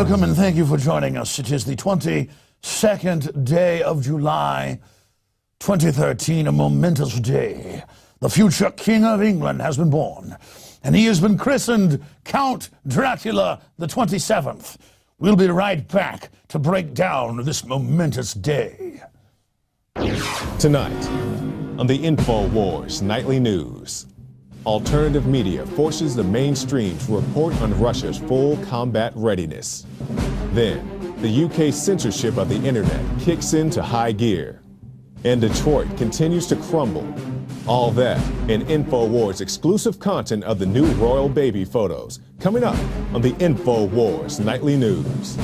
Welcome and thank you for joining us. It is the 22nd day of July, 2013, a momentous day. The future King of England has been born, and he has been christened Count Dracula the 27th. We'll be right back to break down this momentous day. Tonight, on the InfoWars Nightly News, alternative media forces the mainstream to report on Russia's full combat readiness. Then, the UK censorship of the internet kicks into high gear. And Detroit continues to crumble. All that and InfoWars exclusive content of the new royal baby photos coming up on the InfoWars Nightly News.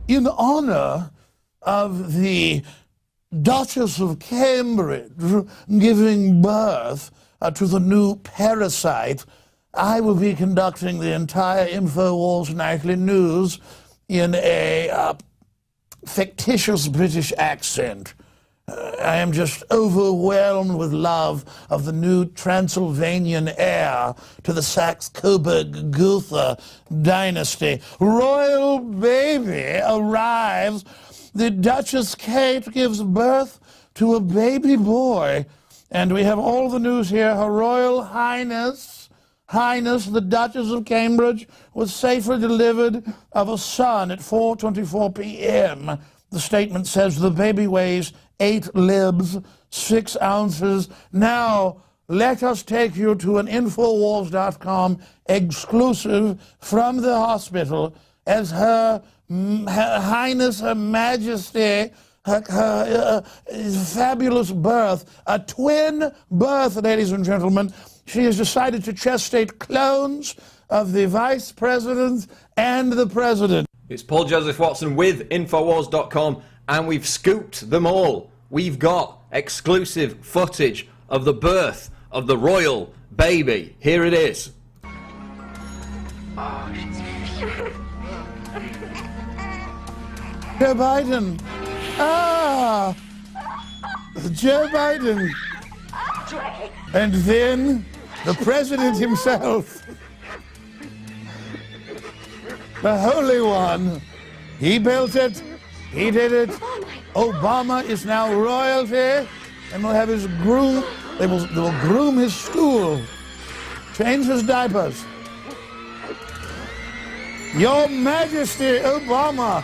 In honor of the Duchess of Cambridge giving birth to the new parasite, I will be conducting the entire InfoWars Nightly News in a fictitious British accent. I am just overwhelmed with love of the new Transylvanian heir to the Saxe-Coburg-Gotha dynasty. Royal baby arrives. The Duchess Kate gives birth to a baby boy. And we have all the news here. Her Royal Highness, the Duchess of Cambridge, was safely delivered of a son at 4:24 p.m. The statement says the baby weighs 8 libs, 6 ounces. Now, let us take you to an Infowars.com exclusive from the hospital as Her Highness, Her Majesty, her fabulous birth, a twin birth, ladies and gentlemen. She has decided to gestate clones of the Vice President and the President. It's Paul Joseph Watson with Infowars.com, and we've scooped them all. We've got exclusive footage of the birth of the royal baby. Here it is. Oh, she's beautiful. Joe Biden. Joe Biden. And then the president himself, the Holy One. He built it. He did it. Obama is now royalty, and will have his groom. They will groom his stool, change his diapers. Your Majesty, Obama.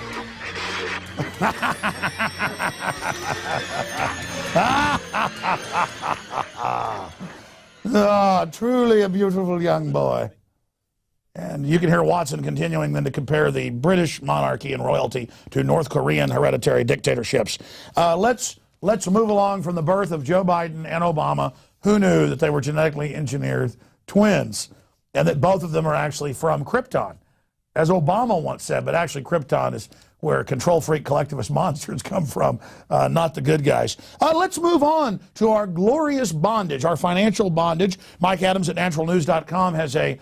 Truly a beautiful young boy. And you can hear Watson continuing then to compare the British monarchy and royalty to North Korean hereditary dictatorships. Let's move along from the birth of Joe Biden and Obama. Who knew that they were genetically engineered twins and that both of them are actually from Krypton? As Obama once said, but actually Krypton is where control freak collectivist monsters come from, not the good guys. Let's move on to our glorious bondage, our financial bondage. Mike Adams at naturalnews.com has a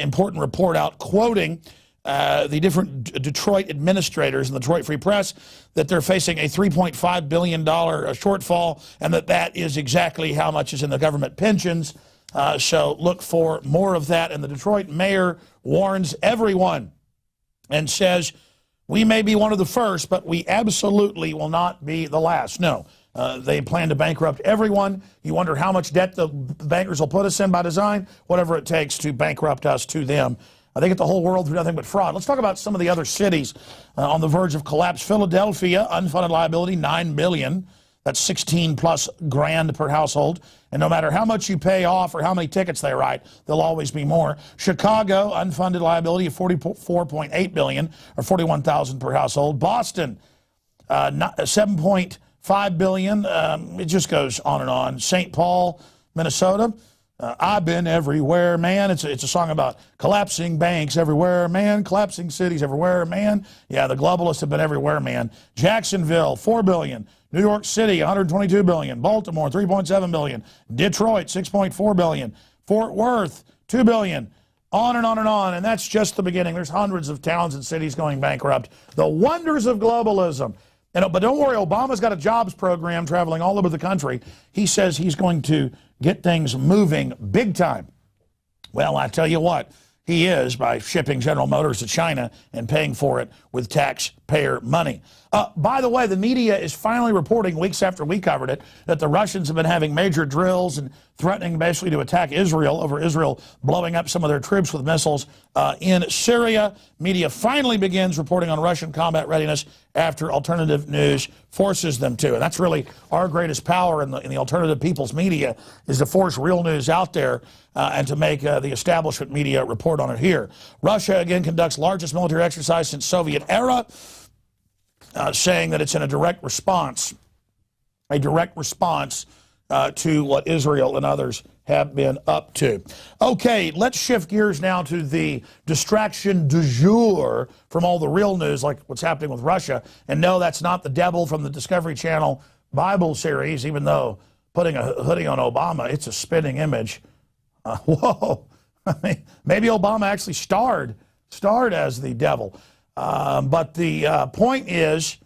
important report out quoting the different Detroit administrators in the Detroit Free Press that they're facing a $3.5 billion shortfall, and that is exactly how much is in the government pensions. So look for more of that. And the Detroit mayor warns everyone and says, we may be one of the first, but we absolutely will not be the last. No, they plan to bankrupt everyone. You wonder how much debt the bankers will put us in by design, whatever it takes to bankrupt us to them. They get the whole world through nothing but fraud. Let's talk about some of the other cities on the verge of collapse. Philadelphia, unfunded liability, $9 billion. That's 16 plus grand per household. And no matter how much you pay off or how many tickets they write, there'll always be more. Chicago, unfunded liability of $44.8 billion or 41,000 per household. Boston, $7.5 billion. It just goes on and on. St. Paul, Minnesota. I've been everywhere, man. It's a song about collapsing banks everywhere, man. Collapsing cities everywhere, man. Yeah, the globalists have been everywhere, man. Jacksonville, $4 billion. New York City, $122 billion. Baltimore, $3.7 billion. Detroit, $6.4 billion. Fort Worth, $2 billion. On and on and on. And that's just the beginning. There's hundreds of towns and cities going bankrupt. The wonders of globalism. But don't worry, Obama's got a jobs program traveling all over the country. He says he's going to get things moving big time. Well, I tell you what, he is, by shipping General Motors to China and paying for it with taxpayer money. By the way, the media is finally reporting, weeks after we covered it, that the Russians have been having major drills and threatening basically to attack Israel over Israel blowing up some of their troops with missiles in Syria. Media finally begins reporting on Russian combat readiness after alternative news forces them to. And that's really our greatest power in the alternative people's media, is to force real news out there and to make the establishment media report on it here. Russia, again, conducts largest military exercise since Soviet era, saying that it's in a direct response to what Israel and others have been up to. Okay, let's shift gears now to the distraction du jour from all the real news, like what's happening with Russia. And no, that's not the devil from the Discovery Channel Bible series, even though putting a hoodie on Obama, it's a spitting image. Whoa, I mean, maybe Obama actually starred as the devil. But the point is,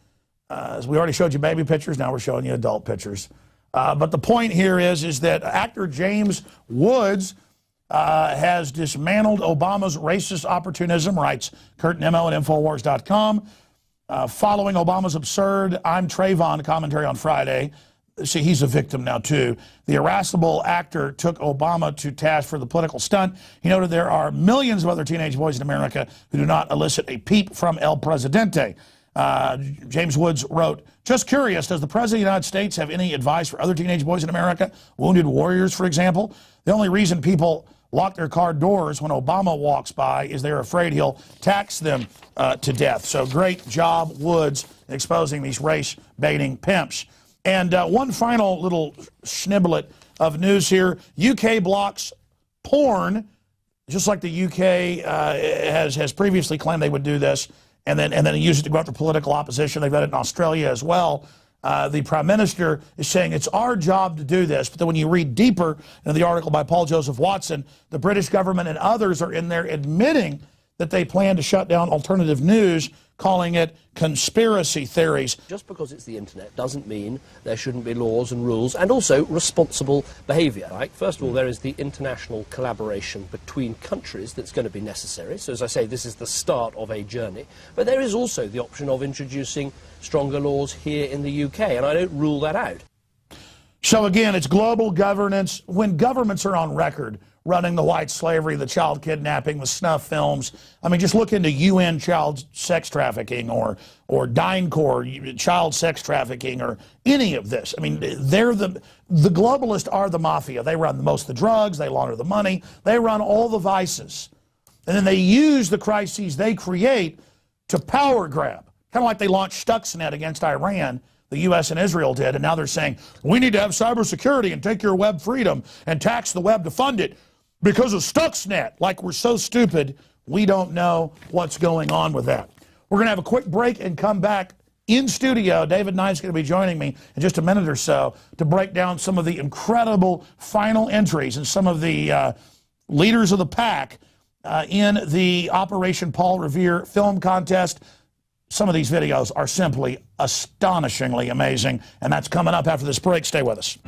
as we already showed you baby pictures, now we're showing you adult pictures. But the point here is that actor James Woods has dismantled Obama's racist opportunism, writes Kurt Nimmo at Infowars.com. Following Obama's absurd "I'm Trayvon" commentary on Friday. See, he's a victim now, too. The irascible actor took Obama to task for the political stunt. He noted there are millions of other teenage boys in America who do not elicit a peep from El Presidente. James Woods wrote, "Just curious, does the President of the United States have any advice for other teenage boys in America? Wounded warriors, for example? The only reason people lock their car doors when Obama walks by is they're afraid he'll tax them to death." So great job, Woods, exposing these race-baiting pimps. And one final little sniblet of news here. UK blocks porn, just like the UK has previously claimed they would do this, and then use it to go after political opposition. They've done it in Australia as well. The Prime Minister is saying it's our job to do this. But then when you read deeper into the article by Paul Joseph Watson, the British government and others are in there admitting that they plan to shut down alternative news, calling it conspiracy theories. Just because it's the internet doesn't mean there shouldn't be laws and rules and also responsible behaviour. Right? First of all, there is the international collaboration between countries that's going to be necessary. So as I say, this is the start of a journey. But there is also the option of introducing stronger laws here in the UK, and I don't rule that out. So again, it's global governance. When governments are on record running the white slavery, the child kidnapping, the snuff films. I mean, just look into UN child sex trafficking or DynCorp child sex trafficking or any of this. I mean, they're the globalists are the mafia. They run most of the drugs. They launder the money. They run all the vices. And then they use the crises they create to power grab. Kind of like they launched Stuxnet against Iran, the U.S. and Israel did, and now they're saying, we need to have cybersecurity and take your web freedom and tax the web to fund it because of Stuxnet. Like we're so stupid, we don't know what's going on with that. We're going to have a quick break and come back in studio. David Knight's going to be joining me in just a minute or so to break down some of the incredible final entries and some of the leaders of the pack in the Operation Paul Revere film contest. Some of these videos are simply astonishingly amazing, and that's coming up after this break. Stay with us.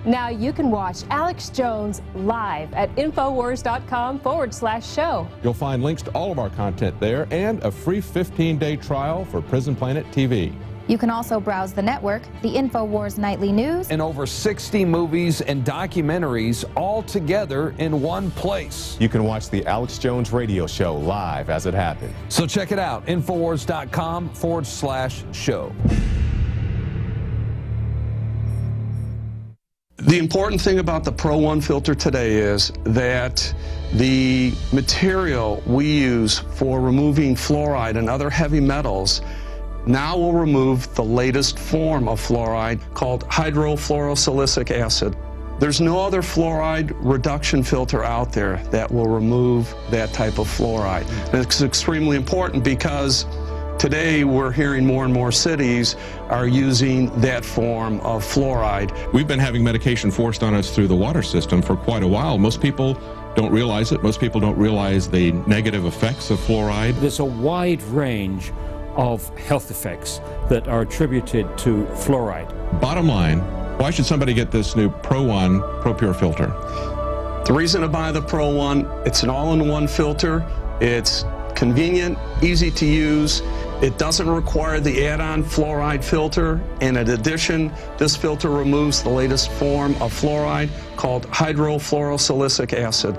Now you can watch Alex Jones live at Infowars.com/show. You'll find links to all of our content there and a free 15-day trial for Prison Planet TV. You can also browse the network, the InfoWars Nightly News, and over 60 movies and documentaries all together in one place. You can watch the Alex Jones radio show live as it happened. So check it out, Infowars.com/show. The important thing about the Pro One filter today is that the material we use for removing fluoride and other heavy metals now will remove the latest form of fluoride called hydrofluorosilicic acid. There's no other fluoride reduction filter out there that will remove that type of fluoride. And it's extremely important because today we're hearing more and more cities are using that form of fluoride. We've been having medication forced on us through the water system for quite a while. Most people don't realize it. Most people don't realize the negative effects of fluoride. There's a wide range of health effects that are attributed to fluoride. Bottom line, Why should somebody get this new Pro One Pro Pure filter? The reason to buy the Pro One, it's an all-in-one filter. It's convenient, easy to use. It doesn't require the add-on fluoride filter. And in addition, this filter removes the latest form of fluoride called hydrofluorosilicic acid.